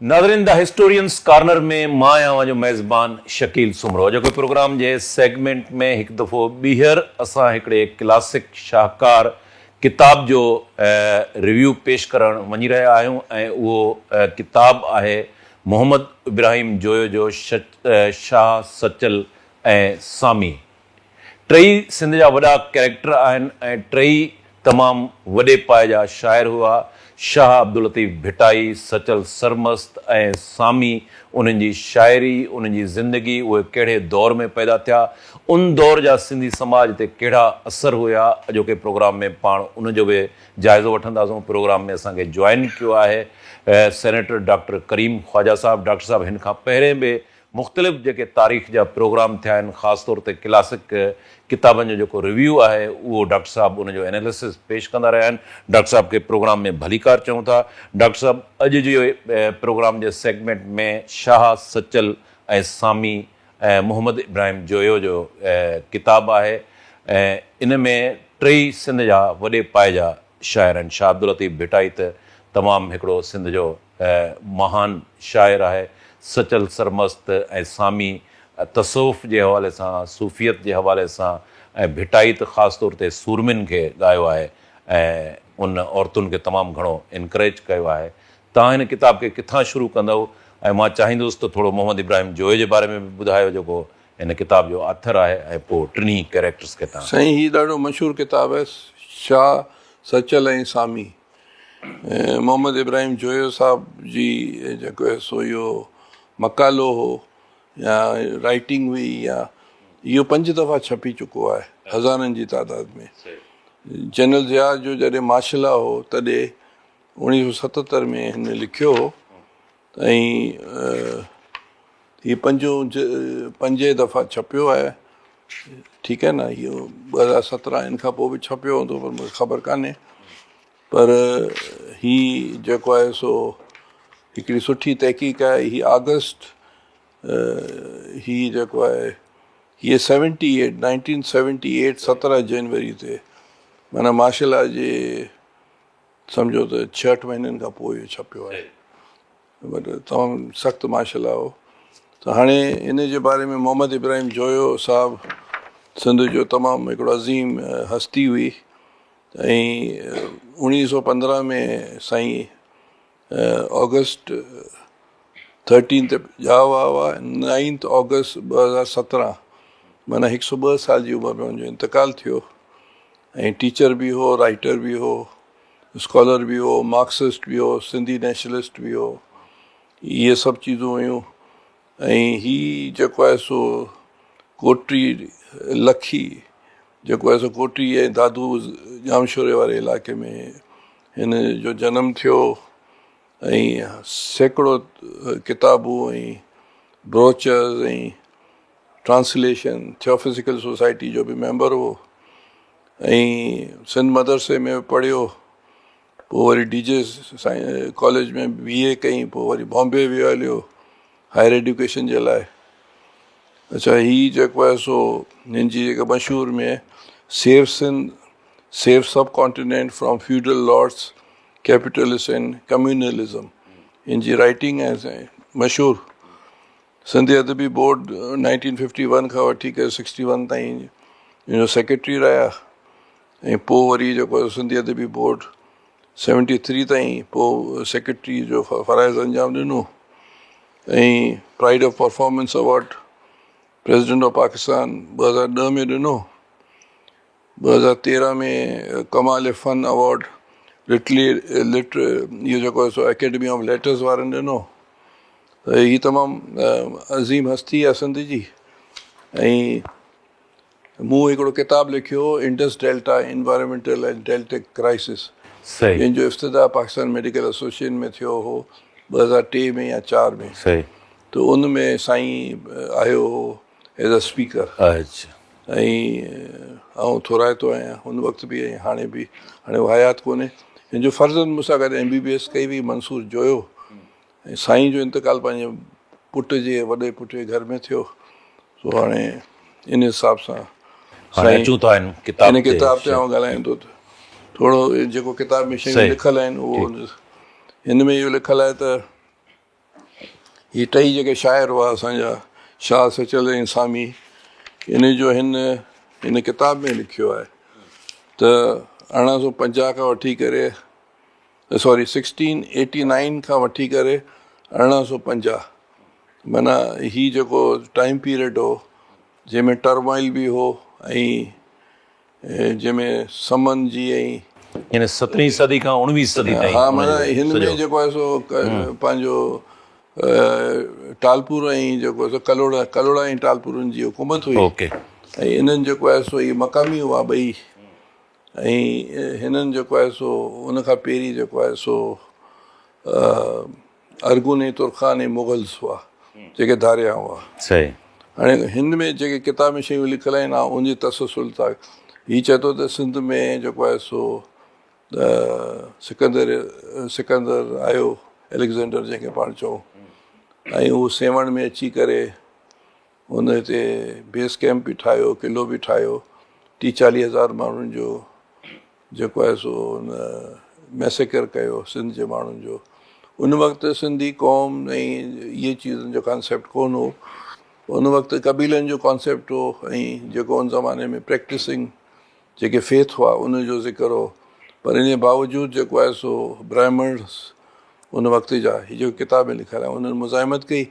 नाज़रीन the historians corner में मां आहियां जो मेज़बान शकील सुमरो जो प्रोग्राम जे सेगमेंट में एक दफ़ो ॿीहर असां हिकिड़े क्लासिक शाहकार किताब जो रिव्यू पेश करण वञी रहिया आहियूं ऐं उहो किताब आहे मोहम्मद इब्राहिम जोयो जो शाह सचल ऐं सामी। टई सिंध जा वॾा कैरेक्टर आहिनि ऐं टई तमामु वॾे पाए जा शाइर हुआ। शाह अब्दुल लतीफ़ भिटाई, सचल सरमस्त ऐं सामी। उन्हनि जी शाइरी, उन्हनि जी ज़िंदगी, उहे कहिड़े दौर में पैदा थिया, उन दौर जा सिंधी समाज ते कहिड़ा असर हुया, अॼोके प्रोग्राम में पाण उनजो बि जाइज़ो वठंदासीं। प्रोग्राम में असांखे जॉइन कयो आहे सेनेटर डॉक्टर करीम ख्वाजा साहब। डॉक्टर साहब हिन खां पहिरें बि मुख़्तलिफ़ जेके तारीख़ जा प्रोग्राम थिया आहिनि, ख़ासि तौर ते क्लासिक किताबनि जो जेको रिव्यू आहे उहो डॉक्टर साहब उनजो एनालिसिस पेश कंदा रहिया आहिनि। डॉक्टर साहब खे प्रोग्राम में भलीकार चऊं था। डॉक्टर साहब अॼु जे प्रोग्राम जे सेगमेंट में शाह सचल ऐं सामी ऐं मोहम्मद इब्राहिम जोयो जो किताबु आहे ऐं इन में टई सिंध जा वॾे पाए जा शाइर आहिनि। शाह अब्दुल लतीफ़ भिटाई त तमामु हिकिड़ो सिंध जो महान शाइर आहे। सचल सरमस्त ऐं सामी तसौफ़ जे हवाले सां, सूफ़ियत जे हवाले सां, ऐं भिटाई त ख़ासि तौर ते सूरमिन खे ॻायो आहे ऐं उन औरतुनि खे तमामु घणो इनकरेज कयो आहे। तव्हां हिन किताब खे किथां शुरू कंदव? ऐं मां चाहींदुसि त थोरो मोहम्मद इब्राहिम जोए जे बारे में बि ॿुधायो जेको हिन किताब जो ऑथर आहे, ऐं पोइ टिनी कैरेक्टर्स खे तव्हां। साईं, हीउ ॾाढो मशहूरु किताबु आहे, शाह सचल ऐं सामी। मोहम्मद इब्राहिम जोयो साहब जी जेको आहे सो इहो मकालो हो या राइटिंग हुई, या इहो 5 दफ़ा छपी चुको आहे हज़ारनि जी तादाद में। जनरल ज़िया जो जॾहिं मार्शल हो तॾहिं 1977 में हिन लिखियो हो ऐं हीउ 5 दफ़ा छपियो आहे। ठीकु आहे न, इहो 2017 हिन खां पोइ बि छपियो हूंदो पर मूंखे ख़बर कान्हे। पर हीउ जेको आहे सो हिकिड़ी सुठी तहक़ीक़ आहे। हीउ अगस्त हीउ जेको आहे हीअ 1978 17 जनवरी ते, माना मार्शल आर्ट जे सम्झो त 6 महीननि खां पोइ इहो छपियो आहे। तमामु सख़्तु मार्शल आर्ट हो। त हाणे इन जे बारे में मोहम्मद इब्राहिम जोयो साहब सिंध जो तमामु हिकिड़ो अज़ीम हस्ती हुई ऐं 1915 में साईं ऑगस्ट 13 ते ॼावा हुआ। 9 ऑगस्ट 2017 माना 102 साल जी उमिरि में हुनजो इंतकाल थियो। ऐं टीचर बि हो, राइटर बि हो, स्कॉलर बि हो, मार्क्सिस्ट बि हो, सिंधी नेशनलिस्ट बि हो। इहे सभु चीज़ूं हुयूं। ऐं हीउ जेको आहे सो कोटरी लखी जेको आहे सो कोटरी ऐं दादू जामशोरे वारे इलाइक़े में हिन जो जनमु थियो। ऐं सैकड़ो किताबूं ऐं ब्रोचर्स ऐं ट्रांसलेशन, थियोफिज़िकल सोसाइटी जो बि मेंबर हो ऐं सिंध मदरसे में पढ़ियो। पोइ वरी डीजे कॉलेज में BA कई, पोइ वरी बॉम्बे वियो हलियो हायर एजुकेशन जे लाइ। अच्छा, हीउ जेको आहे सो हिन जी जेका मशहूरु में सेव Sindh, save subcontinent from feudal lords, capitalist and communalism, हिन जी राइटिंग आहे मशहूरु। सिंधी अदबी बोर्ड 1951 खां वठी करे 61 ताईं हिनजो सेक्रेटरी रहिया। ऐं पोइ वरी जेको आहे सिंधी अदबी बोर्ड 73 ताईं पोइ सेक्रेटरी जो फ़राइज़ अंजाम ॾिनो। ऐं pride of performance award president of Pakistan 2010 में ॾिनो। 2013 में कमाल फ़न अवॉर्ड इहो जेको आहे सो एकेडमी ऑफ लेटर्स वारनि ॾिनो। त हीअ तमामु अज़ीम हस्ती आहे सिंध जी। ऐं मूं हिकिड़ो किताबु लिखियो, Indus delta environmental and deltaic crisis, जंहिंजो इफ़्तिताह पाकिस्तान मेडिकल एसोसिएशन में थियो हो 2003 में या 4 में। त उन में साईं आयो हो एज़ अ स्पीकर। ऐं आउं थोराइतो आहियां हुन वक़्तु बि ऐं हाणे बि। हाणे उहो हयात कोन्हे। हिन जो फर्ज़नि मूंसां गॾु MBBS कई हुई, मंसूर जोयो। ऐं साईं जो इंतकाल पंहिंजे पुट जे वॾे पुट जे घर में थियो। सो हाणे इन हिसाब सां साईं हिन किताब ते आउं ॻाल्हाईंदो। त थोरो जेको किताब में शयूं लिखियलु आहिनि उहो हिन में इहो लिखियलु आहे त ही टई जेके शाइर हुआ असांजा शाह सचल ऐं सामी, इन जो हिन किताब में लिखियो आहे त 1850 खां वठी करे 1689 खां वठी करे 1850 माना ही जेको टाइम पीरियड हो जंहिंमें टर्माइल बि हो ऐं जंहिंमें समन जी ऐं यानी 17वीं सदी खां 19वीं सदी ताईं हा माना हिन में जेको आहे सो पंहिंजो टालपुर ऐं जेको सो कलोड़ा ऐं टालपुरनि जी हुकूमत हुई ओके ऐं इन्हनि जेको आहे सो इहे मक़ामी हुआ ॿई ऐं हिननि जेको आहे सो उन खां पहिरीं जेको आहे सो अरगुन ऐं तुर्खान ऐं मुगल्स हुआ जेके धारिया हुआ। सही। हाणे हिन में जेके किताब में शयूं लिखियल आहिनि उनजी तसलुसल था। हीअ चए थो त सिंध में जेको आहे सो सिकंदर आयो एलेक्जेंडर जंहिंखे पाण चऊं ऐं उहो सेवण में अची करे हुन हिते बेस कैंप बि ठाहियो, किलो बि ठाहियो, 30-40 माण्हुनि जो जेको आहे सो हुन मैसेकर कयो सिंध जे माण्हुनि जो। उन वक़्तु सिंधी क़ौम ऐं इहे चीज़नि जो कॉन्सेप्ट कोन हो, उन वक़्तु कबीलनि जो कॉन्सेप्ट हो ऐं जेको उन ज़माने में प्रैक्टिसिंग जेके फेथ हुआ उनजो ज़िक्र हो। पर इन जे बावजूदि जेको आहे सो ब्राह्मण्स उन वक़्त जा हीअ जेको किताब में लिखियलु आहे उन्हनि मुज़ाहिमत कई।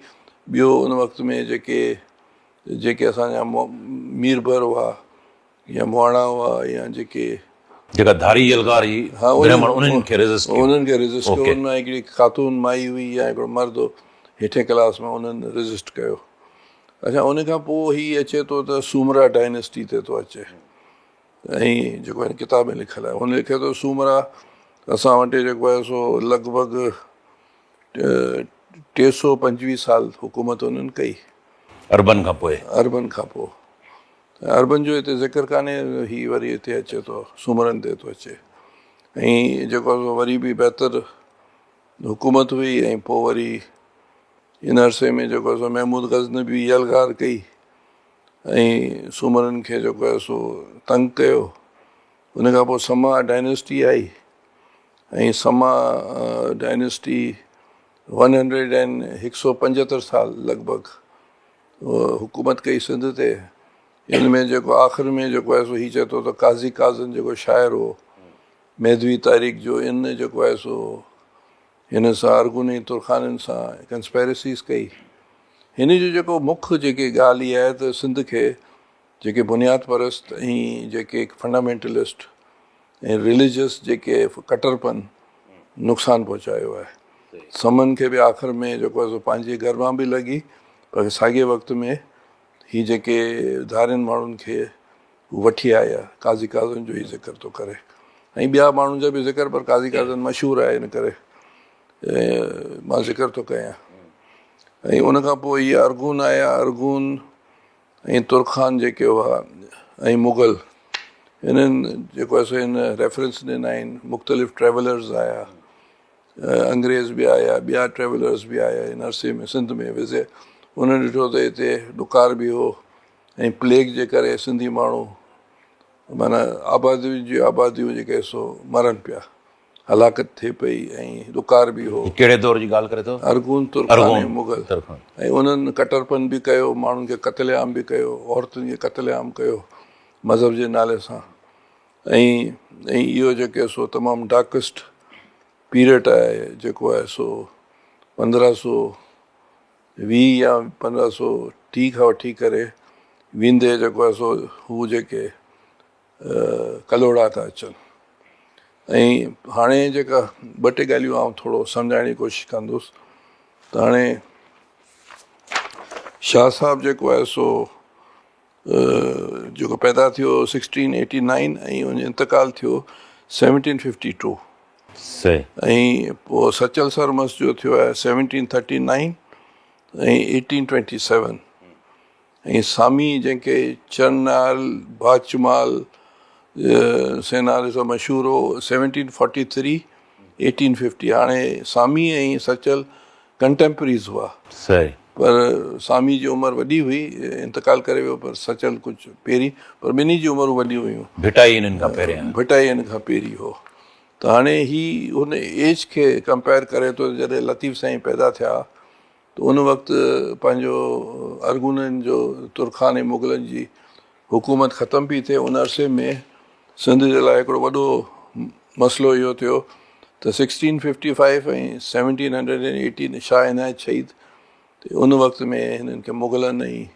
ॿियो उन वक़्त में जेके असांजा मीरबर हुआ या मुहाणा हुआ या जेका धारी यलगार ही ब्राह्मण उन्हनि खे रेजिस्ट कयो। उनमें हिकिड़ी ख़ातून माई हुई या हिकिड़ो मर्द हेठे क्लास में उन्हनि रेजिस्ट कयो। अच्छा, उन खां पोइ हीअ अचे थो त सूमरा डायनेस्टी ते थो अचे ऐं जेको हिन किताब में लिखियलु आहे हुन लिखे थो सूमरा असां वटि जेको आहे सो लॻभॻि 325 साल हुकूमत उन्हनि कई अरबन खां पोइ। अरबन जो हिते ज़िक्र कान्हे, हीअ वरी हिते अचे थो सूमरनि ते थो अचे ऐं जेको आहे सो वरी बि बहितर हुकूमत हुई ऐं पोइ वरी हिन अरसे में जेको आहे सो महमूद गज़नबी यलगार कई ऐं सूमरनि खे जेको आहे सो तंग कयो। उन खां पोइ समा डायनेस्टी आई ऐं समा डायनेस्टी 175 साल लॻभॻि हुकूमत कई सिंध ते। हिन में जेको आख़िर में जेको आहे सो हीअ चए थो त काज़ी काज़न जेको शाइर हो मेदवी तारीख़ जो इन जेको आहे सो हिन सां अरगुन ऐं तुर्खाननि सां कंस्पेरेसीज़ कई। हिन जो जेको मुख्य जेके ॻाल्हि इहा आहे त सिंध खे जेके बुनियाद परस्त ऐं जेके फंडामेंटलिस्ट ऐं रिलीजियस जेके कटरपन नुक़सानु पहुचायो आहे। समन खे बि आख़िर में जेको आहे सो पंहिंजी गरमा बि लॻी, पर साॻिए वक़्त में ही जेके धारियुनि माण्हुनि खे वठी आया काज़ी काज़न जो ई ज़िक्र थो करे ऐं ॿिया माण्हुनि जा बि ज़िक्र, पर काज़ी काज़न मशहूरु आहे इन करे मां ज़िक्र थो कयां। ऐं उन खां पोइ इहे अरगुन आया, अरगुन ऐं तुर्खान जेके हुआ ऐं मुगल, हिननि जेको आहे सो हिन रेफरेंस ॾिना आहिनि। मुख़्तलिफ़ ट्रेवलर्स आया, अंग्रेज़ बि आया, ॿिया ट्रेवलर्स बि आया हिन अरसे में सिंध में विज़िट। उन्हनि ॾिठो त हिते ॾुकार बि हो ऐं प्लेग जे करे सिंधी माण्हू माना आबादियूं जेके सो मरनि पिया, हलाकत थिए पई ऐं ॾुकार बि हो। कहिड़े दौर जी ॻाल्हि करे थो? अरगुन, तुर्खान ऐं मुगल। ऐं उन्हनि कटरपन बि कयो, माण्हुनि खे क़त्लेआम बि कयो, औरतुनि खे क़त्लेआम कयो मज़हब जे नाले सां। ऐं इहो जेके सो तमामु डार्केस्ट पीरियड आहे जेको आहे सो 1520 या 1530 खां वठी करे वेंदे जेको आहे सो हू जेके कलोड़ा था अचनि। ऐं हाणे जेका ॿ टे ॻाल्हियूं आउं थोरो सम्झाइण जी कोशिशि कंदुसि त हाणे शाह साहब जेको आहे सो जेको पैदा थियो 1689 ऐं उन इंतकाल थियो 1752। सही। ऐं पोइ सचल सरमस जो थियो आहे 1739 ऐं 1827। ऐं सामी जंहिंखे चरनाल भाचमाल सेनारे सां मशहूरु हो 1743 1850। हाणे सामी ऐं सचल कंटेम्परीज़ हुआ। सही। पर सामी जी उमिरि वॾी हुई, इंतकाल करे वियो, पर सचल कुझु पहिरीं, पर ॿिन्ही जी उमिरि वॾी हुयूं। भिटाई हिननि खां पहिरियां। भिटाई हिन खां पहिरीं हो। त हाणे ही हुन एज खे कंपेयर करे थो। जॾहिं लतीफ़ साईं पैदा थिया त उन वक़्तु पंहिंजो अरगुननि जो तुर्खान ऐं मुग़लनि जी हुकूमत ख़तमु पई थिए। उन अरसे में सिंध जे लाइ हिकिड़ो वॾो मसइलो इहो थियो त 1655 ऐं 1718 शाह इनायत शहीद उन वक़्त में हिननि खे मुग़लनि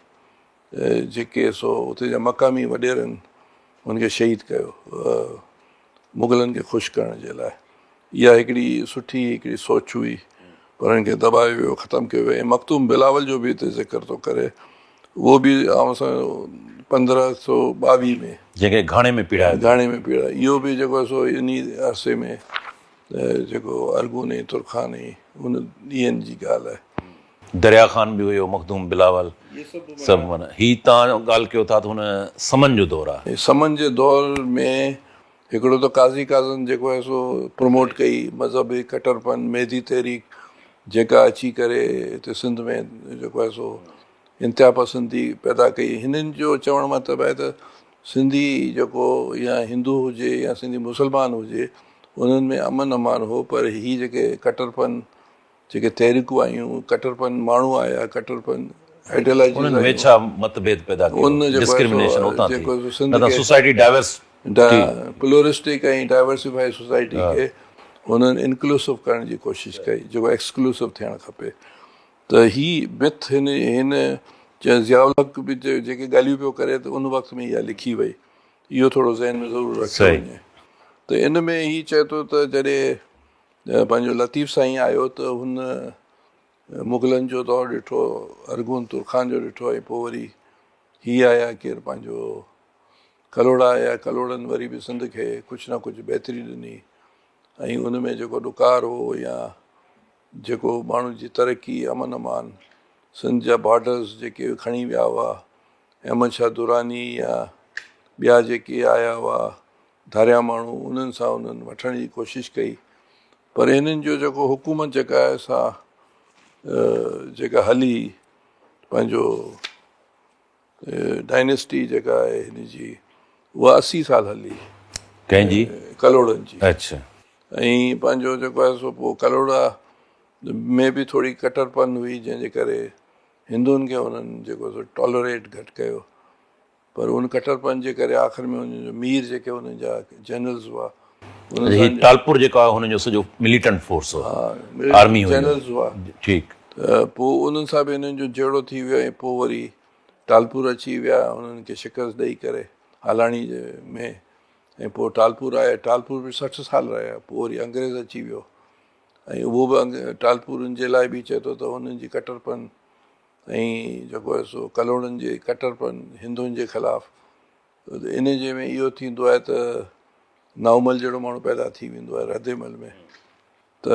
ऐं जेके सो उते जा मक़ामी वॾेरनि हुनखे शहीद कयो मुग़लनि खे ख़ुशि करण जे लाइ। इहा हिकिड़ी सुठी हिकिड़ी सोच हुई, पर हिनखे दॿायो वियो, ख़तमु कयो वियो। ऐं मखतूम बिलावल जो बि हिते ज़िक्र थो करे, उहो बि 1522 में जंहिंखे घाणे में पीड़ायो। घाणे में पीड़ा, इहो बि जेको आहे सो इन अरसे में जेको अरगुन ऐं तुर्खान ऐं उन ॾींहंनि जी ॻाल्हि आहे। दरिया ख़ान बि हुयो, मखदूम बिलावल, सभु माना हीअ तव्हां ॻाल्हि कयो था त हुन समन जो दौरु आहे। समन जे दौर में हिकिड़ो त काज़ी काज़न जेको आहे सो प्रमोट कई मज़हबी कट्टरपन, मेहदी तहरीक जेका अची करे हिते सिंध में जेको आहे सो इंतिहा पसंदी पैदा कई। हिननि जो चवण मतिलबु आहे त सिंधी जेको या हिंदू हुजे या सिंधी मुस्लमान हुजे, उन्हनि में अमन अमान हो, पर हीअ जेके कट्टरपन जेके तहरीकूं आयूं, कट्टरपन माण्हू आया, कट्टरपन आइडियोलॉजी वेछा मतभेद पैदा कयो, डिस्क्रिमिनेशन उतां थी। सोसाइटी डाइवर्स प्लूरिस्टिक ऐं डाइवर्सिफाइड सोसाइटी खे हुननि इंक्लूसिव करण जी कोशिशि कई, जेको एक्सक्लूसिव थियणु खपे। त ही मिथ हिन ज़ियाउल हक़ बि जेके ॻाल्हियूं पियो करे त उन वक़्त में इहा लिखी वई। इहो थोरो ज़हन में ज़रूरु रखियो वञे। त इन में ही चए थो त जॾहिं पंहिंजो लतीफ़ साईं आयो त हुन मुग़लनि जो दौरु ॾिठो, अरगुन तुर्खान जो ॾिठो, ऐं पोइ वरी हीअ आया केरु पंहिंजो कलोड़ा आया। कलोड़नि वरी बि सिंध खे कुझु न कुझु बहितरी ॾिनी, ऐं उन में जेको ॾुकार हो या जेको माण्हुनि जी तरक़ी, अमन अमान, सिंध जा बॉर्डर्स जेके खणी विया हुआ, अहमद शाह दुरानी या ॿिया जेके आया हुआ धारिया माण्हू, उन्हनि सां उन्हनि वठण जी कोशिशि कई। पर हिननि जो जेको हुकूमत जेका आहे सा जेका हली, पंहिंजो डायनेस्टी जेका आहे हिन जी, उहा 80 साल हली। कंहिंजी? कलोड़नि जी। अच्छा। ऐं पंहिंजो जेको आहे सो पोइ कलोड़ा में बि थोरी कट्टरपन हुई, जंहिंजे करे हिंदुनि खे हुननि जेको सो टॉलरेट घटि कयो। पर उन कट्टरपन जे करे आख़िर में हुननि जो मीर जेके हुननि जा जनरल्स हुआ, टालपुर जेको आहे हुनजो सॼो मिलिटेंट फोर्स हो, आर्मी जनरल्स हुआ। ठीकु। त पोइ उन्हनि सां बि हिननि जो जहिड़ो थी वियो, ऐं पोइ वरी टालपुर अची विया हुननि खे शिकस्त ॾेई करे हालाणी में। ऐं पोइ टालपुर आया, टालपुर बि 60 साल रहिया। पोइ वरी अंग्रेज़ अची वियो, ऐं उहो बि टालपुरनि जे लाइ बि चए थो त हुननि जी कट्टरपन ऐं जेको आहे सो कलोड़नि जे कट्टरपन हिंदुनि जे ख़िलाफ़, इन जे में इहो थींदो आहे त नाउमल जहिड़ो माण्हू पैदा थी वेंदो आहे रद्देमल में। त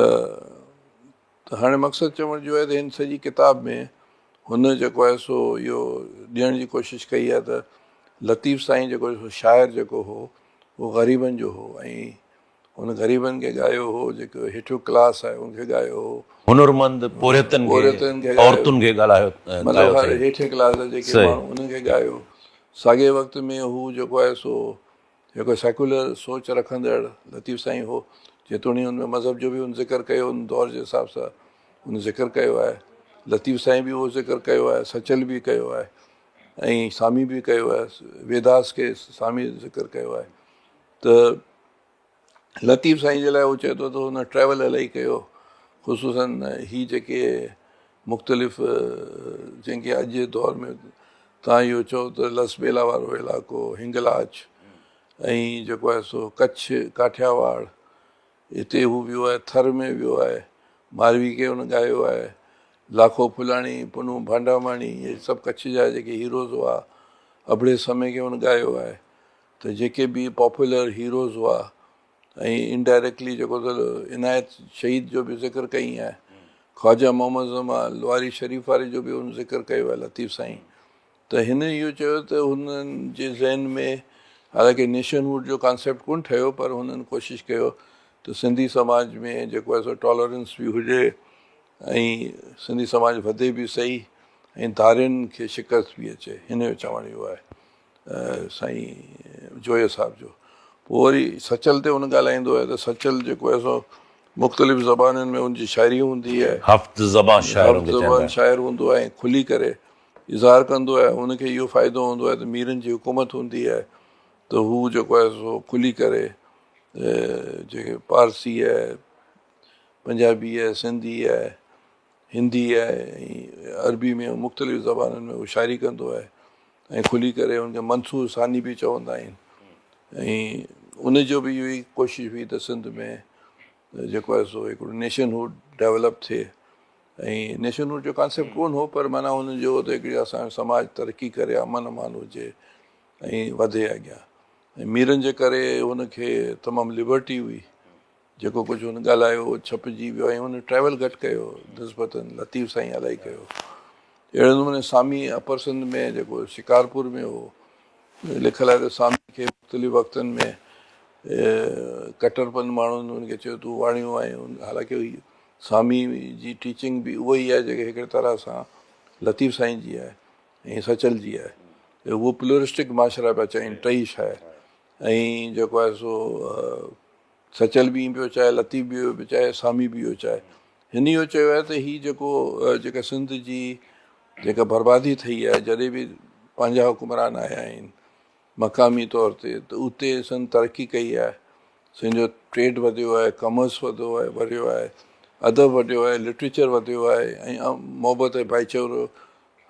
हाणे मक़सदु चवण जो आहे त हिन सॼी किताब में हुन जेको आहे सो इहो ॾियण जी कोशिशि कई आहे त लतीफ़ साईं जेको शाइर जेको हो, उहो ग़रीबनि जो हो, ऐं हुन ग़रीबनि खे ॻायो हो, जेको हेठियों क्लास आहे उनखे ॻायो हो। हुनरमंद पोरियतनि खे, औरतुनि खे ॻाल्हायो, मतिलबु हर हेठे क्लास जा जेके माण्हू उनखे ॻायो। साॻे वक़्त में हू जेको आहे सो जेको सेकुलर सोच रखंदड़ लतीफ़ साईं हो, जेतोणी हुन में मज़हब जो बि हुन ज़िक्र कयो, हुन दौर जे हिसाब सां हुन ज़िक्र कयो आहे। लतीफ़ साईं बि उहो ज़िक्र कयो आहे, सचल बि कयो आहे, ऐं सामी बि कयो आहे, वेदास खे सामी ज़िक्र कयो आहे। त लतीफ़ साईं जे लाइ उहो चए थो त हुन ट्रेवल इलाही कयो, ख़ुशूसन ही जेके मुख़्तलिफ़ जंहिंखे अॼु जे दौर में तव्हां इहो चओ त लसबेला वारो इलाइक़ो, हिंगलाज, ऐं जेको आहे सो कच्छ, काठियावाड़, हिते हू वियो आहे, थर में वियो आहे, मारवी खे हुन ॻायो आहे, लाखो फुलाणी, पुनू भांडामाणी, इहे सभु कच्छ जा जेके हीरोज़ हुआ, अबड़े समय खे हुन ॻायो आहे। त जेके बि पॉपुलर हीरोज़ हुआ, ऐं इनडायरेक्टली जेको त इनायत शहीद जो बि ज़िक्र कई आहे, ख़्वाजा मोहम्मद ज़माल वारी शरीफ़ वारे जो बि हुन ज़िक्र कयो आहे लतीफ़ साईं। त हिन इहो चयो त हुननि जे ज़हन में हालांकि नेशनहुड जो कॉन्सेप्ट कोन ठहियो, पर हुननि कोशिशि कयो त सिंधी समाज में जेको आहे सो टॉलरेंस बि हुजे, ऐं सिंधी समाज वधे बि सही, ऐं धारियुनि खे शिकस्त बि अचे। हिन जो चवणु इहो आहे साईं जोया साहिब जो। पोइ वरी सचल ते हुन ॻाल्हाईंदो आहे त सचल जेको आहे सो मुख़्तलिफ़ ज़बानुनि में उनजी शाइरी हूंदी आहे, हफ़्त ज़बां शाइरों खे चवंदा ज़बान आहिनि। शाइर हूंदो आहे ऐं खुली करे इज़हार कंदो आहे। उनखे इहो फ़ाइदो हूंदो आहे त मीरनि जी हुकूमत हूंदी आहे त हू जेको आहे सो खुली करे जेके पारसी आहे, पंजाबी आहे, सिंधी आहे, हिंदी आहे ऐं अरबी में मुख़्तलिफ़ ज़बानुनि में हू शाइरी कंदो आहे ऐं खुली करे उनखे मंसूर सानी बि चवंदा आहिनि। ऐं उनजो बि इहो ई कोशिशि हुई त सिंध में जेको आहे सो हिकिड़ो नेशनहुड डेवलप थिए। ऐं नेशनहुड जो कॉन्सेप्ट कोन हो, पर माना हुनजो त हिकिड़ी असांजो समाज तरक़ी करे, अमन अमान हुजे ऐं वधे अॻियां। ऐं मीरनि जे करे हुनखे तमामु लिबर्टी हुई, जेको कुझु हुन ॻाल्हायो छपिजी वियो ऐं हुन ट्रेवल घटि कयो, निस्बतन लतीफ़ साईं इलाही कयो। अहिड़े नमूने सामी अपर सिंध में जेको शिकारपुर में हो लिखियलु आहे त सामी खे मुख़्तलिफ़ वक़्तनि में कटरपन माण्हुनि हुनखे चयो तूं वाणियो आहे। हालांकि सामी जी टीचिंग बि उहा ई आहे जेके हिकिड़े तरह सां लतीफ़ साईं जी आहे ऐं सचल जी आहे। उहो प्लूरिस्टिक माशरा पिया चवनि, टई शइ। ऐं जेको आहे सो सचल बि पियो चाहे, लतीफ़ बि पियो चाहे, सामी बि इहो चाहे। हिन इहो चयो आहे त हीअ जेका सिंध जी जेका बर्बादी थी आहे, जॾहिं बि पंहिंजा हुकुमरान आया आहिनि मक़ामी तौर ते, त उते संद तरक़ी कई आहे, सिंध जो ट्रेड वधियो आहे, कमर्स वधियो आहे, अदब वधियो आहे, लिटरेचर वधियो आहे ऐं मोहबत ऐं भाईचारो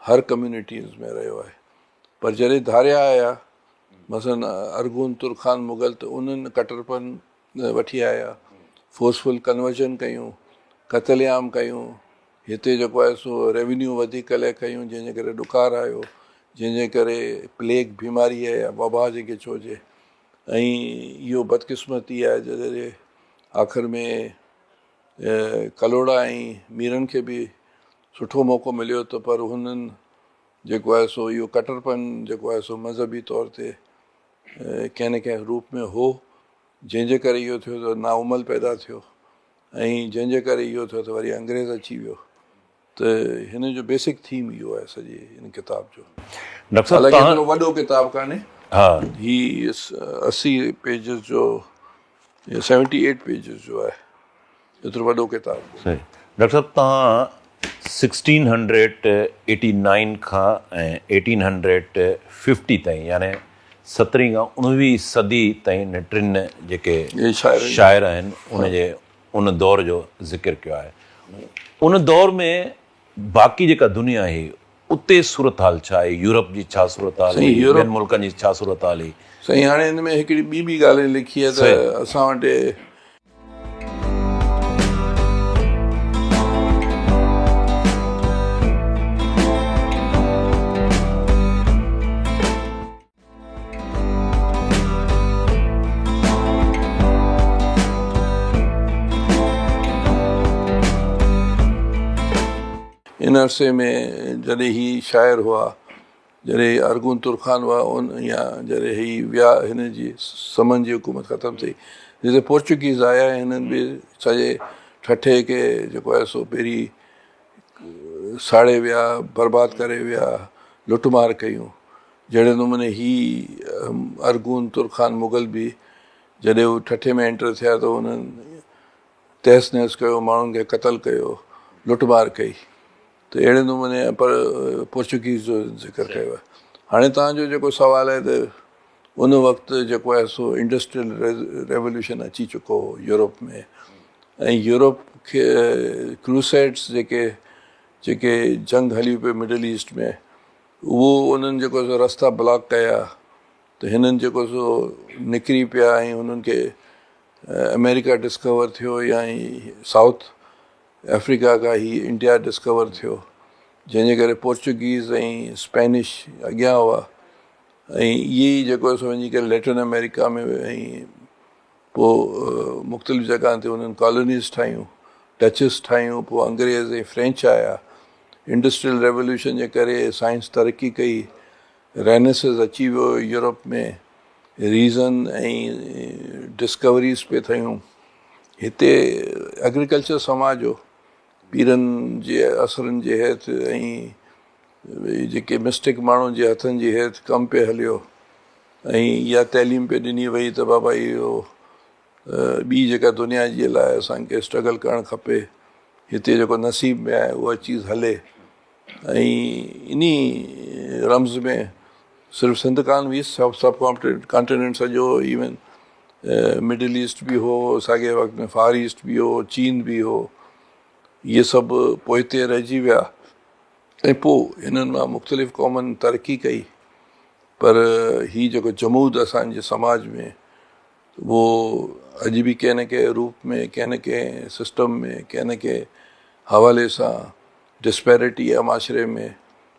हर कम्यूनिटीज़ में रहियो आहे। पर जॾहिं धारिया आया मसलन अरगून तुरखान मुग़ल, त उन्हनि कटरपन वठी आया, फोर्सफुल कन्वर्जन कयूं, क़तलेआम कयूं, हिते जेको आहे सो रेवेन्यू वधीक कलेक्ट कयूं, जंहिंजे करे ॾुकार आयो, जंहिंजे करे प्लेग बीमारी आहे या वबा जेके चइजे। ऐं इहो बदकिस्मती आहे जॾहिं आख़िर में कलोड़ा ऐं मीरनि खे बि सुठो मौक़ो मिलियो, त पर हुननि जेको आहे सो इहो कटरपन जेको आहे सो मज़हबी तौर ते कंहिं न कंहिं रूप में हो, जंहिंजे करे इहो थियो त नाउमल पैदा थियो ऐं जंहिंजे करे इहो थियो त वरी अंग्रेज़ अची वियो। त हिन जो बेसिक थीम इहो आहे सॼे हिन किताब जो। डॉक्टर साहब हालांकि तव्हां एतिरो वॾो किताबु कान्हे, हा ही 80 पेजिस जो या 78 पेजिस जो आहे, एतिरो वॾो किताबु। सही। डॉक्टर साहब तव्हां 1689 खां ऐं 1850 ताईं यानी 17वीं खां 19वीं सदी ताईं टिनि जेके इहे शाइर आहिनि उन दौर जो ज़िक्र कयो आहे। उन दौर में बाक़ी जेका दुनिया हुई उते सूरत हाल छा आहे, यूरोप जी छा सूरत हाल हुई, ॿियनि मुल्कनि जी छा सूरत हाल हुई? साईं हाणे हिन में हिकिड़ी ॿी बि ॻाल्हि लिखी आहे त असां वटि इन अरसे में जॾहिं ही शाइर हुआ, जॾहिं अरगून तुरखान हुआ, या जॾहिं ही विया, हिन जी समन जी हुकूमत ख़तमु थी, जिते पोर्चुगीज़ आया, हिननि बि सॼे ठठे खे जेको आहे सो पहिरीं साड़े विया, बर्बादु करे विया, लुटमार कयूं। जहिड़े नमूने ही अरगून तुरखान मुग़ल बि जॾहिं हू ठठे में एंटर थिया त हुननि तहस नहस कयो, माण्हुनि खे क़तल कयो, लुटमार कई। त अहिड़े नमूने पर पोर्चुगीज़ जो ज़िक्र कयो आहे। हाणे तव्हांजो जेको सुवालु आहे त उन वक़्तु जेको आहे सो इंडस्ट्रियल रेवोल्यूशन अची चुको हो यूरोप में, ऐं यूरोप खे क्रूसेड्स जेके जंग हली पियो मिडल ईस्ट में, उहो उन्हनि जेको सो रस्ता ब्लॉक कया, त हिननि जेको सो निकिरी पिया ऐं हुननि खे अमेरिका डिस्कवर थियो या साउथ अफ्रीका खां ही इंडिया डिस्कवर थियो, जंहिंजे करे पोर्चुगीज़ ऐं स्पेनिश अॻियां हुआ। ऐं इहे ई जेको सो वञी करे लैटिन अमेरिका में ऐं पोइ मुख़्तलिफ़ जॻहियुनि ते हुननि कॉलोनीज़ ठाहियूं, डचेस ठाहियूं, पोइ अंग्रेज़ ऐं फ्रेंच आया। इंडस्ट्रियल रेवोल्यूशन जे करे साइंस तरक़ी कई, रेनेसेस अची वियो यूरोप में, रीज़न ऐं डिस्कवरीज़ पे थियूं। हिते एग्रीकल्चर समाज हो, पीरनि जे असरनि जे हेठि ऐं जेके मिस्टिक माण्हुनि जे हथनि जे हेठि कमु पियो हलियो, ऐं इहा तइलीम पे ॾिनी वई त बाबा इहो ॿी जेका दुनिया जे लाइ असांखे स्ट्रगल करणु खपे, हिते जेको नसीब में आहे उहा चीज़ हले। ऐं इन्ही रम्ज़ में सिर्फ़ु सिंध कान हुई, सब कॉन्टिनेंट सॼो, इवन मिडिल ईस्ट बि हो, साॻे वक़्त में फार ईस्ट बि हो, चीन बि हो, इहे सभु पोइते रहिजी विया। ऐं पोइ हिननि मां मुख़्तलिफ़ क़ौमनि तरक़ी कई, पर हीउ जेको जमूद असांजे समाज में, उहो अॼु बि कंहिं न कंहिं रूप में, कंहिं न कंहिं सिस्टम में, कंहिं न कंहिं हवाले सां डिस्पैरिटी आहे माशरे में।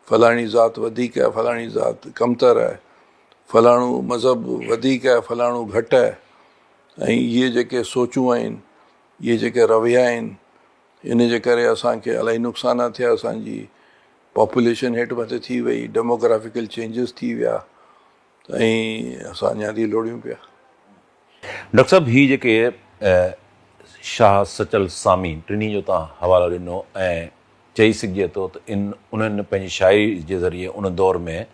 फलाणी ज़ात वधीक आहे, फलाणी ज़ात कमतर आहे, फलाणो मज़हब वधीक आहे, फलाणो घटि आहे। ऐं इहे जेके सोचूं आहिनि, इहे जेके रवैया आहिनि, इन जे करे असांखे इलाही नुक़साना थिया। असांजी पॉपुलेशन हेठि मथे थी वई, डेमोग्राफिकल चेंजिस थी विया, ऐं असां अञा थी लोड़ियूं पिया। डॉक्टर साहब, ही जेके शाह सचल सामी टिनी जो तव्हां हवालो ॾिनो, ऐं चई सघिजे थो त उन्हनि पंहिंजी शाइरी जे ज़रिए उन दौर में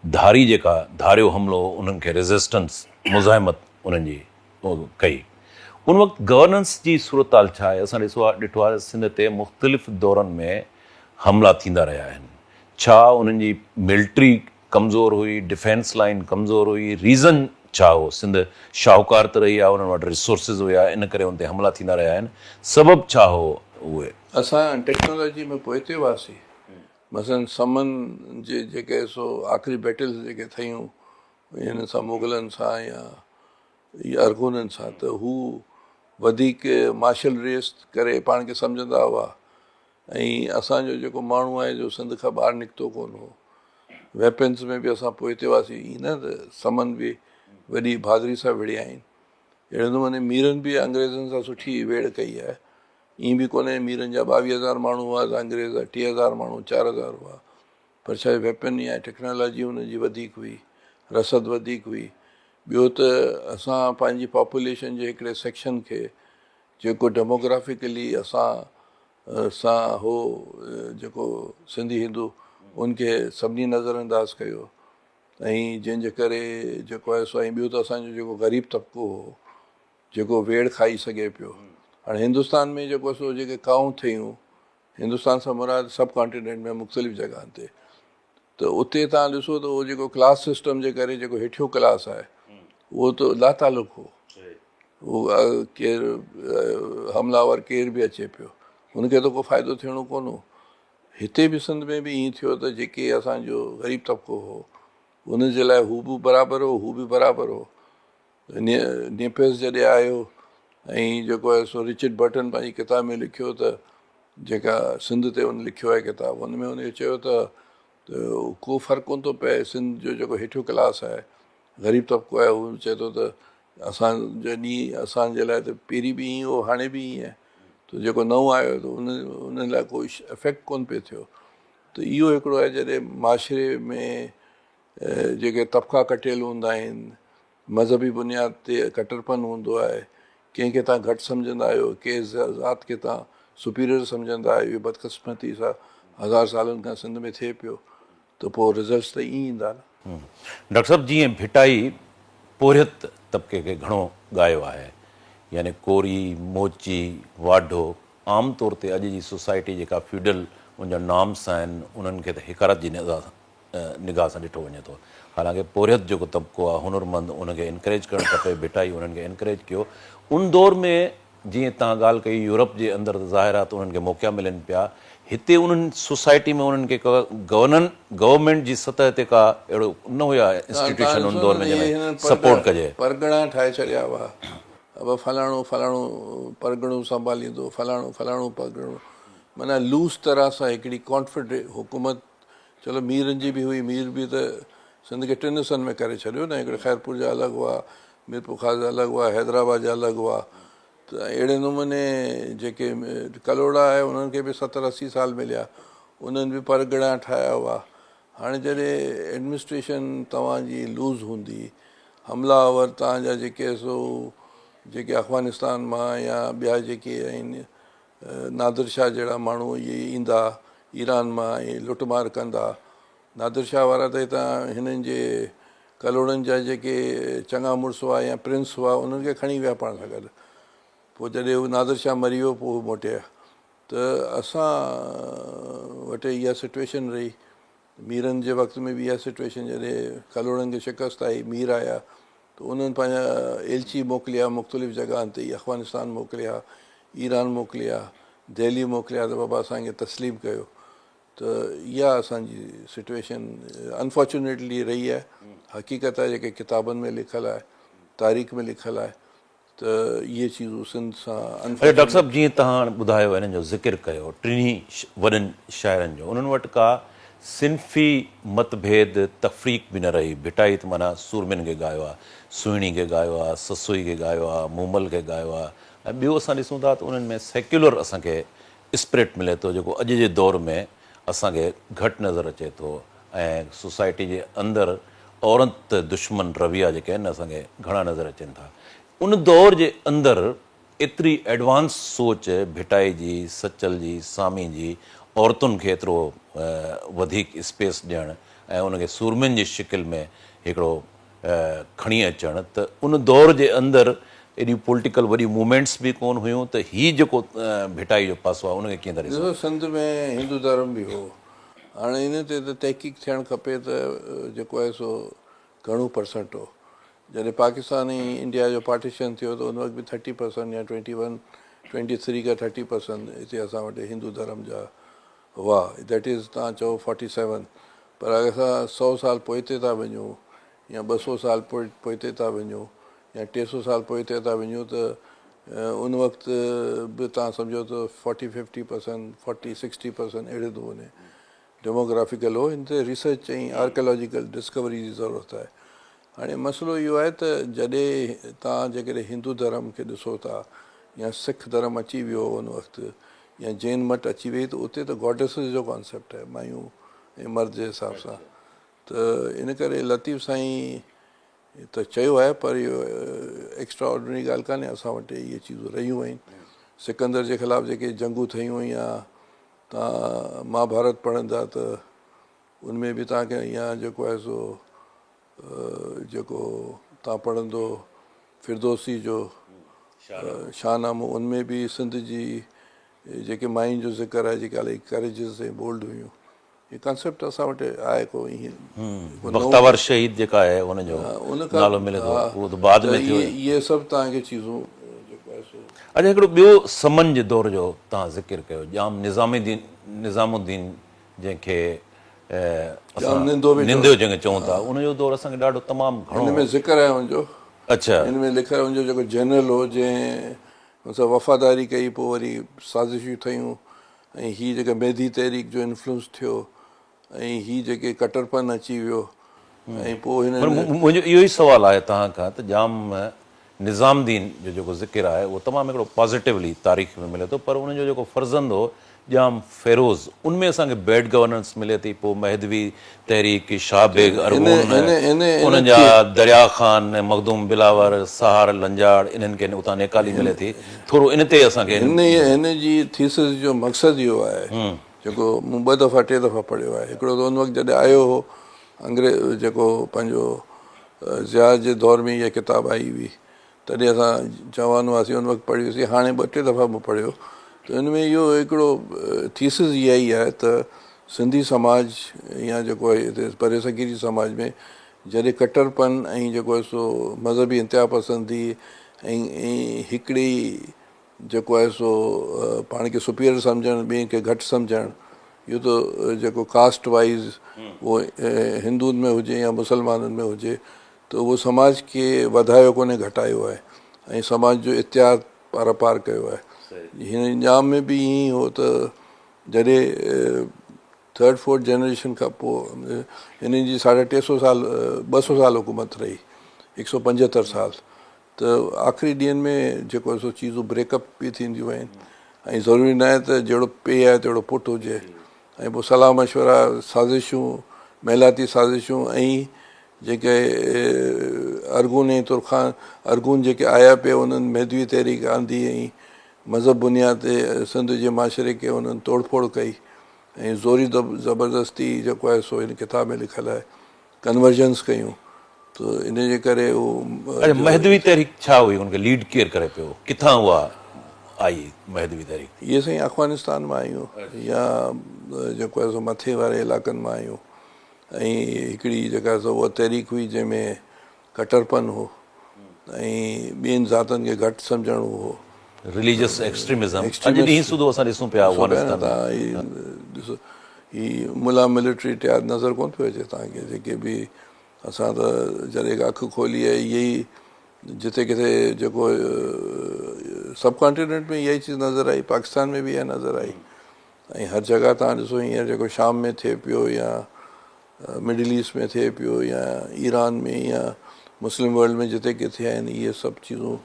धारी जेका धारियो हमिलो, उन्हनि खे रेज़िस्टेंस, मुज़ाहिमत उन्हनि जी कई। उन वक़्तु गवर्नेंस जी सूरत छा आहे? असां ॾिठो आहे सिंध ते मुख़्तलिफ़ दौरनि में हमला थींदा रहिया आहिनि। छा उन्हनि जी मिलिट्री कमज़ोर हुई, डिफेंस लाइन कमज़ोर हुई? रीज़न छा हो? सिंध शाहूकार त रही आहे, उन्हनि वटि रिसोर्सिस हुया, इन करे उन ते हमला थींदा रहिया आहिनि। सबबु छा हो उहे? असां टेक्नोलॉजी में पोइते हुआसीं। मसलन समन जे जेके सो आख़िरी बैटल्स जेके थियूं हिन सां, मुग़लनि सां या अरगोननि सां, त हू वधीक मार्शल रेस करे पाण खे सम्झंदा हुआ। ऐं असांजो जेको माण्हू आहे जो सिंध खां ॿाहिरि निकितो कोन हो। वेपन्स में बि असां पोइते हुआसीं। ईअं न त समन बि वॾी बहादुरी सां विड़िया आहिनि, अहिड़े नमूने मीरनि बि अंग्रेज़नि सां सुठी वेड़ कई आहे। ईअं बि कोन्हे मीरनि जा 22,000 माण्हू हुआ त अंग्रेज़ 30,000 माण्हू, 4,000 हुआ। पर छा वेपन या टेक्नोलॉजी हुनजी वधीक हुई, रसद वधीक हुई। ॿियो त असां पंहिंजी पॉपुलेशन जे हिकिड़े सेक्शन खे जेको डेमोग्राफिकली असां सां हो, जेको सिंधी हिंदू, उनखे सभिनी नज़रअंदाज़ कयो। ऐं जंहिंजे करे जेको आहे सो, ऐं ॿियो त असांजो जेको ग़रीब तबिको हो, जेको वेड़ खाई सघे पियो। हाणे हिंदुस्तान में जेको सो जेके काऊं थियूं, हिंदुस्तान सां मुराद सब कॉन्टिनेंट में मुख़्तलिफ़ जॻहनि ते, त उते तव्हां ॾिसो त उहो जेको क्लास सिस्टम जे करे जेको हेठियों क्लास आहे, उहो त लातालुक हो। उहो केरु हमलावर केरु बि अचे पियो, हुनखे त को फ़ाइदो थियणो कोन हो। हिते बि सिंध में बि ईअं थियो त जेके असांजो ग़रीब तबिको हो, हुनजे लाइ हू बि बराबरि हो, हू बि बराबरि हो। नेपियर्स जॾहिं आयो ऐं जेको आहे सो रिचर्ड बर्टन पंहिंजी किताब में लिखियो त, जेका सिंध ते हुन लिखियो आहे किताब, हुनमें हुन चयो त को फ़र्क़ु कोन थो पए। सिंध जो जेको हेठियों क्लास आहे, ग़रीब तबिको आहे, हू चए थो त असांजे ॾींहुं असांजे लाइ त पहिरीं बि ईअं हो, हाणे बि ईअं आहे। त जेको नओं आयो त उन लाइ कोई इफेक्ट कोन पियो थियो। त इहो हिकिड़ो आहे, जॾहिं माशरे में जेके तबिका कटियल हूंदा आहिनि, मज़हबी बुनियाद ते कटरपन हूंदो आहे, कंहिंखे तव्हां घटि सम्झंदा आहियो, कंहिं ज़ात खे तव्हां सुपीरियर सम्झंदा आहियो, इहो बदक़िस्मती सां 1000 सालनि खां सिंध में थिए पियो, त पोइ रिज़ल्ट्स त ईअं ईंदा न। डॉक्टर साहब, जीअं भिटाई पोरियत तबिके खे घणो ॻायो आहे, यानी कोरी, मोची, वाढो, आम तौर ते अॼु जी सोसाइटी जेका फ्यूडल उनजा नॉर्म्स आहिनि, उन्हनि खे त हिकारत जी निगाह सां ॾिठो वञे थो। हालांकि पोरियत जेको तबिको आहे, हुनरमंद, उनखे इनकरेज करणु खपे। भिटाई उन्हनि खे इनकरेज कयो। उन दौर में जीअं तव्हां ॻाल्हि कई, यूरोप जे अंदरि त ज़ाहिर आहे त उन्हनि खे मौक़ा मिलनि पिया। हिते उन्हनि सोसाइटी में उन्हनि खे गवर्नमेंट जी सतह ते का अहिड़ो न हुया इंस्टीट्यूशन उन दौर में जंहिंमें सपोर्ट कजे? परगणा ठाहे छॾिया हुआ, अब फलाणो फलाणो परगणो संभालींदो, फलाणो फलाणो परगणो, माना लूज़ तरह सां हिकिड़ी कॉन्फिडेंट हुकूमत। चलो मीरनि जी बि हुई, मीर बि त सिंध खे 3 हिसनि में करे छॾियो न। हिकिड़े ख़ैरपुर जा अलॻि हुआ, मीरपुर जा अलॻि हुआ, हैदराबाद जा अलॻि हुआ। त अहिड़े नमूने जेके कलोड़ा आहे, उन्हनि खे बि 70-80 साल मिलिया, उन्हनि बि परगणा ठाहिया हुआ। हाणे जॾहिं एडमिनिस्ट्रेशन तव्हांजी लूज़ हूंदी, हमलावर तव्हांजा जेके सो जेके अफ़गानिस्तान मां या ॿिया जेके आहिनि, नादिर शाह जहिड़ा माण्हू इहे ईंदा ईरान मां ऐं लुटमार कंदा। नादिर शाह वारा त हितां हिननि जे कलोड़नि जा जेके चङा मुड़ुस हुआ या प्रिंस हुआ उन्हनि खे खणी विया पाण सां गॾु। पोइ जॾहिं उहो नादिर शाह मरी वियो पोइ मोटिया। त असां वटि इहा सिचुएशन रही। मीरनि जे वक़्त में बि इहा सिचुएशन, जॾहिं कलोड़नि खे शिकस्त आई, मीर आया त उन्हनि पंहिंजा एलची मोकिलिया मुख़्तलिफ़ जॻहनि ते, अफ़गानिस्तान मोकिलिया, ईरान मोकिलिया, दिल्ली मोकिलिया त बाबा असांखे तस्लीम कयो। त इहा असांजी सिचुएशन अनफॉर्चुनेटली रही आहे। हक़ीक़त आहे जेके किताबनि में लिखियलु आहे, तारीख़ में लिखियलु आहे, त इहे चीज़ूं सिंध सां डॉक्टर साहब जीअं तव्हां ॿुधायो हिननि जो ज़िक्र कयो टिनी वॾनि शाइरनि जो, उन्हनि वटि का सिंफ़ी मतभेद तफ़रीक़ बि न रही। भिटाई त माना सूरमिन खे ॻायो आहे, सुहिणी खे ॻायो आहे, ससुई खे ॻायो आहे, मूमल खे ॻायो आहे। ऐं ॿियो असां ॾिसूं था त उन्हनि में सेक्युलर असांखे स्पिरिट मिले थो, जेको अॼु जे दौर में असांखे घटि नज़र अचे थो। ऐं सोसाइटी जे अंदरि औरत दुश्मन रविया जेके आहिनि असांखे घणा नज़र अचनि था। उन दौर जे अंदरि एतिरी एडवांस सोच भिटाई जी, सचल जी, सामी जी, औरतुनि खे एतिरो वधीक स्पेस ॾियणु ऐं उनखे सूरमिन जी शिकिल में हिकिड़ो खणी अचणु, त उन दौर जे अंदरि एॾियूं पॉलिटिकल वॾियूं मूवमेंट्स बि कोन हुयूं। त हीउ जेको भिटाई जो पासो आहे उनखे कीअं था ॾिसो? ॾिसो, सिंध में हिंदू धर्म बि हो। हाणे इन ते त तहक़ीक़ थियणु खपे त जेको आहे सो घणो परसेंट हो। जॾहिं पाकिस्तान ऐं इंडिया जो पार्टीशन थियो त उन वक़्तु बि 30% या 21, 23 का 30% हिते असां वटि हिंदू धर्म जा हुआ। दैट इज़ तव्हां चओ 47। पर अगरि असां 100 साल पोइते था वञूं या 200 साल पोइते था वञूं या 300 साल पोइते था वञूं त उन वक़्तु बि तव्हां सम्झो त 40-50%, 40-60% अहिड़े थो वञे। डेमोग्राफिकल हो, हिन ते रिसर्च ऐं आर्कियोलॉजिकल डिस्कवरी जी ज़रूरत आहे। हाणे मसइलो इहो आहे त जॾहिं तव्हां जेकॾहिं हिंदू धर्म खे ॾिसो था या सिख धर्म अची वियो उन वक़्तु या जैन मट अची वई, त उते त गॉडेसिस जो कॉन्सेप्ट आहे, मायूं ऐं मर्द जे हिसाब सां। त इन करे लतीफ़ साईं त चयो आहे, पर इहो एक्स्ट्रा ऑर्डिनरी ॻाल्हि कान्हे। असां वटि इहे चीज़ूं रहियूं आहिनि। सिकंदर जे ख़िलाफ़ु जेके जंगूं ठहियूं या तव्हां महाभारत पढ़ंदा त उनमें बि तव्हांखे या जेको आहे सो जेको तव्हां पढ़ंदो फिरदौसी जो शाहनामो, उनमें बि सिंध जी जेके मायुनि जो ज़िक्र आहे, जेके इलाही करेजियस ऐं बोल्ड हुयूं। ये कॉन्सेप्ट असां वटि आहे को ईअं बख्तावर शहीद जेका आहे उनजो नालो मिले थो, उहो त बाद में थियो। इहे सभु तव्हांखे चीज़ूं जेको आहे सो। अच्छा, हिकिड़ो ॿियो समन जे दौर जो तव्हां ज़िक्र कयो, जाम निज़ामुद्दीन जंहिंखे निंदो जंहिंखे चऊं था, उनजो दौर असांखे ॾाढो तमामु घणो हिन में ज़िक्र आहे हुनजो। अच्छा, हिन में लिखियलु आहे हुनजो जेको जनरल हो, जंहिं मतिलबु वफ़ादारी कई, पोइ वरी साज़िशूं ठहियूं ऐं हीअ जेका मेदी तहरीक जो इन्फ्लुएंस थियो ऐं हीअ जेके कटरपन अची वियो ऐं पोइ हिन मुंहिंजो इहो ई सुवालु आहे तव्हां खां त जाम निज़ामुद्दीन जो जेको ज़िक्र आहे उहो तमामु हिकिड़ो पॉज़िटिवली तारीख़ में मिले थो, पर उनजो जेको फ़र्ज़ंद हो जाम फेरोज़, उनमें असांखे बैड गवर्नेंस मिले थी। पोइ महदवी तहरीक, शाहबेग अरगून, उन्हनि जा दरिया ख़ान, मखदूम बिलावर, सहार लंजाड़, इन्हनि खे उतां नेकाली मिले थी। थोरो इन ते असांखे हिन जी थीसिस जो मक़सदु इहो आहे, जेको मूं 2 दफ़ा 3 दफ़ा पढ़ियो आहे। हिकिड़ो त उन वक़्तु जॾहिं आयो हो अंग्रेज़ जेको पंहिंजो ज़िया जे दौर में इहा किताबु आई हुई, तॾहिं असां जवान हुआसीं, उन वक़्तु पढ़ी हुईसीं। हाणे 2-3 दफ़ा मूं पढ़ियो त हिन में इहो हिकिड़ो थीसिस इहा ई आहे त सिंधी समाज या जेको आहे हिते परे सगीरी समाज में जॾहिं कटरपन ऐं जेको आहे सो मज़हबी इंतिहा पसंदी ऐं हिकिड़ी जेको आहे सो पाण खे सुपीरियर सम्झणु, ॿिए खे घटि सम्झणु, इहो त जेको कास्ट वाइज़ उहो हिंदुनि में हुजे या मुसलमाननि में हुजे, त उहो समाज खे वधायो कोन्हे, घटायो आहे ऐं समाज जो इतिहाद पार पार कयो आहे। हिन इंजाम में बि ईअं ई हो त जॾहिं 3rd-4th जनरेशन खां पोइ हिननि जी 350 साल 200 साल हुकूमत रही, 175 साल। त आख़िरी ॾींहंनि में जेको आहे सो चीज़ूं ब्रेकअप बि थींदियूं आहिनि ऐं ज़रूरी न आहे त जहिड़ो पीउ आहे तहिड़ो पुटु हुजे। ऐं पोइ सलाह मशवरा, साज़िशूं, महिलाती साज़िशूं ऐं जेके अरगून ऐं तुरखान अरगून जेके आया पिया उन्हनि महदवी तहरीक आंदी ऐं मज़हब बुनियाद ते सिंध जे माशरे खे उन्हनि तोड़फोड़ कई ऐं ज़बरदस्ती जेको आहे सो हिन किताब में लिखियलु आहे, कन्वर्जन्स कयूं। त इन जे करे उहो अच्छा महदवी तहरीक छा हुई उनखे लीड केरु करे पियो किथां उहा आई महदवी तहरीक इहे साईं अफ़गानिस्तान मां आहियूं या जेको आहे सो मथे वारे इलाइक़नि मां आहियूं ऐं हिकिड़ी जेका आहे सो उहा तहरीक हुई जंहिंमें कटरपन हो ऐं ॿियनि ज़ातनि खे घटि सम्झणु हो रिलीजियस एक्सट्रीमिज़म अॼु ॾींहुं सूदो असां ॾिसूं पिया अफ़गानिस्तान में तव्हां ॾिसो ही मुला मिलिट्री ते नज़र कोन पियो अचे तव्हांखे जेके बि असां त जॾहिं अखि खोली आहे इहे ई जिते किथे जेको सब कॉन्टिनेंट में इहा ई चीज़ नज़र आई पाकिस्तान में बि इहा नज़र आई ऐं हर जॻह तव्हां ॾिसो हींअर जेको शाम में थिए पियो या मिडिल ईस्ट में थिए पियो या ईरान में या मुस्लिम वर्ल्ड में जिते किथे आहिनि इहे सभु चीज़ूं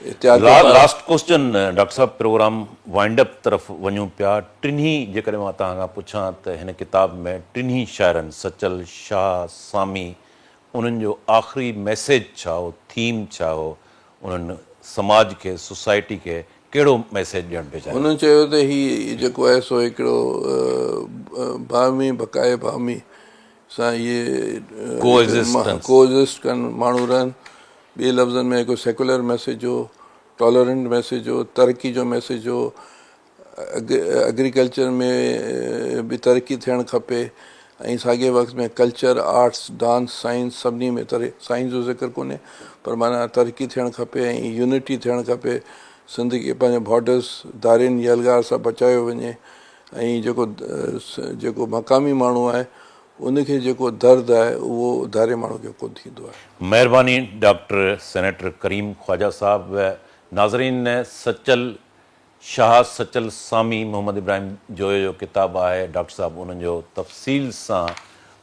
लास्ट क्वेश्चन डॉक्टर साहब प्रोग्राम वाइंड अप तरफ़ वञूं पिया टिन्ही जेकॾहिं मां तव्हां खां पुछां त हिन किताब में टिन्ही शाइरनि सचल शाह सामी उन्हनि जो आख़िरी मैसेज छा हो थीम छा हो उन्हनि समाज खे सोसाइटी खे कहिड़ो मैसेज ॾियणु पिया चाहिनि हुननि चयो त हीउ जेको आहे सो हिकिड़ो भामी बकाए भामी सां इहे कोएग्जिस्ट कनि माण्हू रहनि ॿिए लफ़्ज़नि में हिकु सेकुलर मैसेज हो टॉलरेंट मैसेज हो तरक़ी जो मैसेज हो एग्रीकल्चर में बि तरक़ी थियणु खपे ऐं साॻिए वक़्त में कल्चर आर्ट्स डांस साइंस सभिनी में साइंस जो ज़िक्र कोन्हे पर माना तरक़ी थियणु खपे ऐं यूनिटी थियणु खपे सिंध खे पंहिंजे बॉर्डर्स दारियुनि यलगार सां बचायो वञे ऐं जेको मक़ामी माण्हू आहे उनखे जेको दर्द आहे उहो धारे माण्हू खे कोन थींदो आहे महिरबानी डॉक्टर सेनेटर करीम ख्वाजा साहब नाज़रीन सचल शाह सचल सामी मोहम्मद इब्राहिम जोयो जो किताबु आहे डॉक्टर साहब उन्हनि जो तफ़सील सां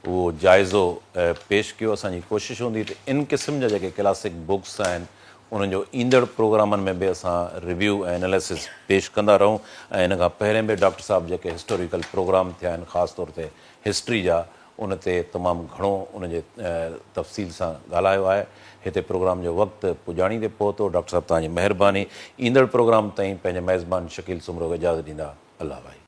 उहो जाइज़ो पेश कयो असांजी कोशिशि हूंदी त इन क़िस्म जा जेके क्लासिक बुक्स आहिनि उन्हनि जो ईंदड़ प्रोग्रामनि में बि असां रिव्यू ऐं एनालिसिस पेश कंदा रहूं ऐं इन खां पहिरियों बि डॉक्टर साहब जेके हिस्टोरिकल प्रोग्राम थिया आहिनि ख़ासि तौर ते हिस्ट्री जा उन ते तमामु घणो उनजे तफ़सील सां ॻाल्हायो आहे हिते प्रोग्राम जो वक़्तु पुॼाणी ते पहुतो डॉक्टर साहब तव्हांजी महिरबानी ईंदड़ प्रोग्राम ताईं पंहिंजे मेज़बान शकील सुमरो खे इजाज़त ॾींदा अलाह भाई